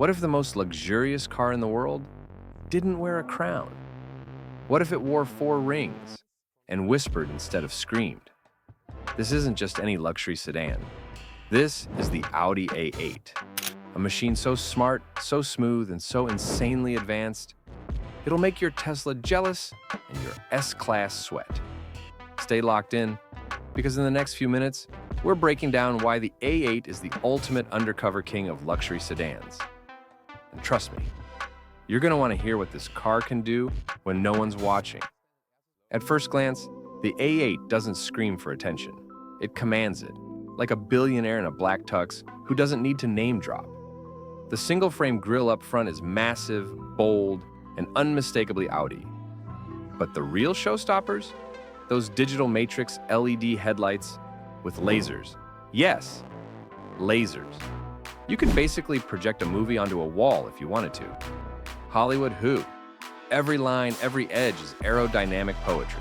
What if the most luxurious car in the world didn't wear a crown? What if it wore 4 rings and whispered instead of screamed? This isn't just any luxury sedan. This is the Audi A8, a machine so smart, so smooth, and so insanely advanced, it'll make your Tesla jealous and your S-Class sweat. Stay locked in, because in the next few minutes, we're breaking down why the A8 is the ultimate undercover king of luxury sedans. And trust me, you're going to want to hear what this car can do when no one's watching. At first glance, the A8 doesn't scream for attention. It commands it, like a billionaire in a black tux who doesn't need to name drop. The single-frame grille up front is massive, bold, and unmistakably Audi. But the real showstoppers? Those digital matrix LED headlights with lasers. Yes, lasers. You could basically project a movie onto a wall if you wanted to. Hollywood who? Every line, every edge is aerodynamic poetry.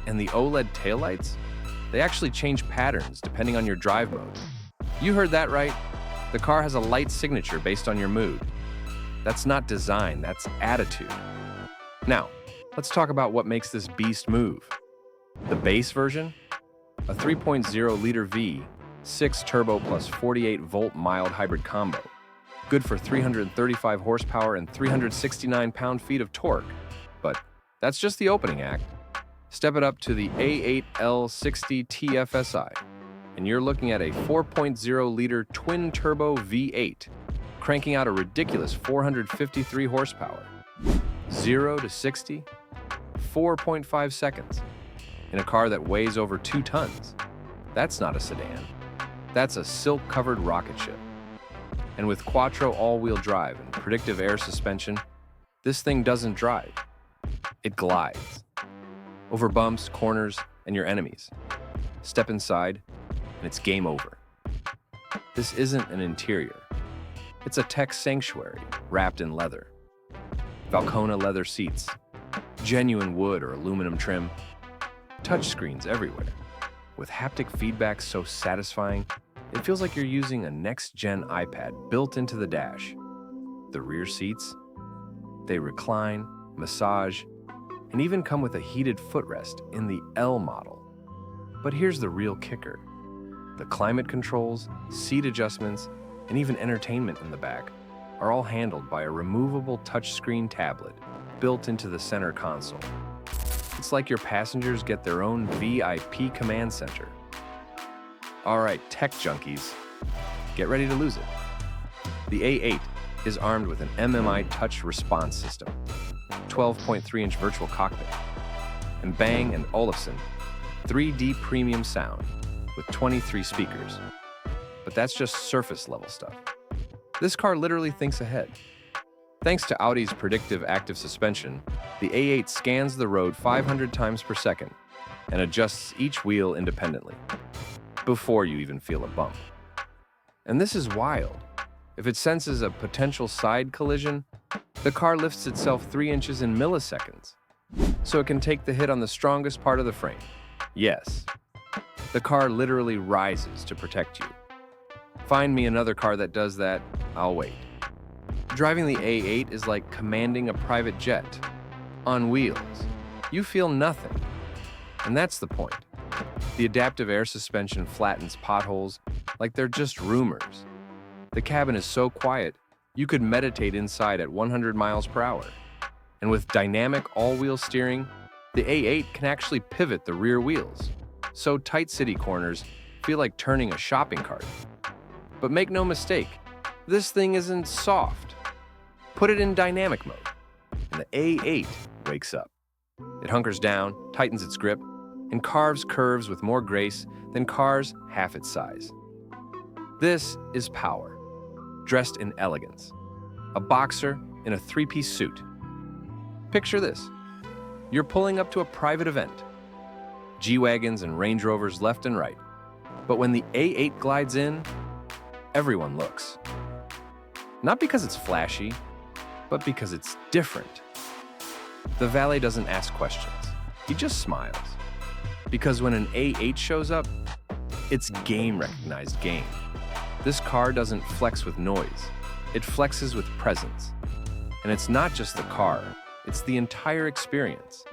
And the OLED taillights? They actually change patterns depending on your drive mode. You heard that right. The car has a light signature based on your mood. That's not design, that's attitude. Now, let's talk about what makes this beast move. The base version? A 3.0-liter V6 turbo plus 48-volt mild hybrid combo. Good for 335 horsepower and 369 pound-feet of torque. But that's just the opening act. Step it up to the A8L60 TFSI, and you're looking at a 4.0-liter twin-turbo V8, cranking out a ridiculous 453 horsepower. 0 to 60, 4.5 seconds, in a car that weighs over 2 tons. That's not a sedan. That's a silk-covered rocket ship. And with Quattro all-wheel drive and predictive air suspension, this thing doesn't drive. It glides. Over bumps, corners, and your enemies. Step inside, and it's game over. This isn't an interior. It's a tech sanctuary wrapped in leather. Valcona leather seats, genuine wood or aluminum trim, touchscreens everywhere. With haptic feedback so satisfying, it feels like you're using a next-gen iPad built into the dash. The rear seats, they recline, massage, and even come with a heated footrest in the L model. But here's the real kicker. The climate controls, seat adjustments, and even entertainment in the back are all handled by a removable touchscreen tablet built into the center console. It's like your passengers get their own VIP command center. All right, tech junkies, get ready to lose it. The A8 is armed with an MMI touch response system, 12.3-inch virtual cockpit, and Bang & Olufsen 3D premium sound with 23 speakers. But that's just surface-level stuff. This car literally thinks ahead. Thanks to Audi's predictive active suspension, the A8 scans the road 500 times per second and adjusts each wheel independently, before you even feel a bump. And this is wild. If it senses a potential side collision, the car lifts itself 3 inches in milliseconds, so it can take the hit on the strongest part of the frame. Yes, the car literally rises to protect you. Find me another car that does that, I'll wait. Driving the A8 is like commanding a private jet. On wheels. You feel nothing. And that's the point. The adaptive air suspension flattens potholes like they're just rumors. The cabin is so quiet, you could meditate inside at 100 miles per hour. And with dynamic all-wheel steering, the A8 can actually pivot the rear wheels, so tight city corners feel like turning a shopping cart. But make no mistake, this thing isn't soft. Put it in dynamic mode, and the A8 wakes up. It hunkers down, tightens its grip, and carves curves with more grace than cars half its size. This is power, dressed in elegance. A boxer in a 3-piece suit. Picture this. You're pulling up to a private event. G-Wagons and Range Rovers left and right. But when the A8 glides in, everyone looks. Not because it's flashy, but because it's different. The valet doesn't ask questions. He just smiles. Because when an A8 shows up, it's game-recognized game. This car doesn't flex with noise. It flexes with presence. And it's not just the car, it's the entire experience.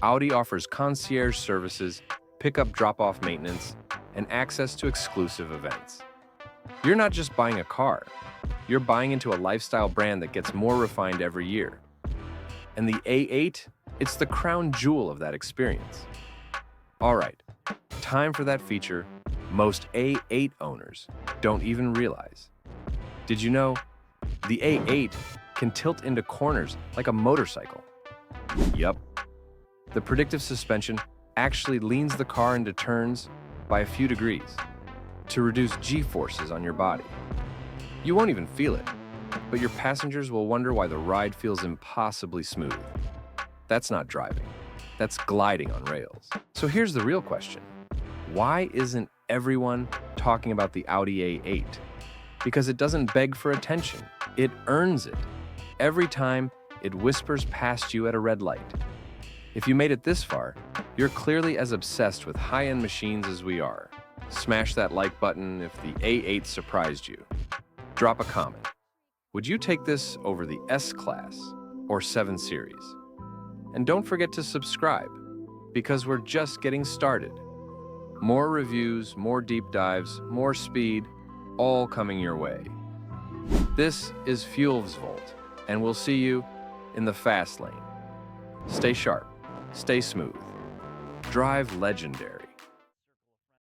Audi offers concierge services, pickup drop-off maintenance, and access to exclusive events. You're not just buying a car, you're buying into a lifestyle brand that gets more refined every year. And the A8, it's the crown jewel of that experience. All right, time for that feature most A8 owners don't even realize. Did you know the A8 can tilt into corners like a motorcycle? Yup. The predictive suspension actually leans the car into turns by a few degrees to reduce G-forces on your body. You won't even feel it, but your passengers will wonder why the ride feels impossibly smooth. That's not driving, that's gliding on rails. So here's the real question. Why isn't everyone talking about the Audi A8? Because it doesn't beg for attention, it earns it. Every time, it whispers past you at a red light. If you made it this far, you're clearly as obsessed with high-end machines as we are. Smash that like button if the A8 surprised you. Drop a comment. Would you take this over the S-Class or 7 Series? And don't forget to subscribe, because we're just getting started. More reviews, more deep dives, more speed, all coming your way. This is Fuels Volt, and we'll see you in the fast lane. Stay sharp, stay smooth, drive legendary.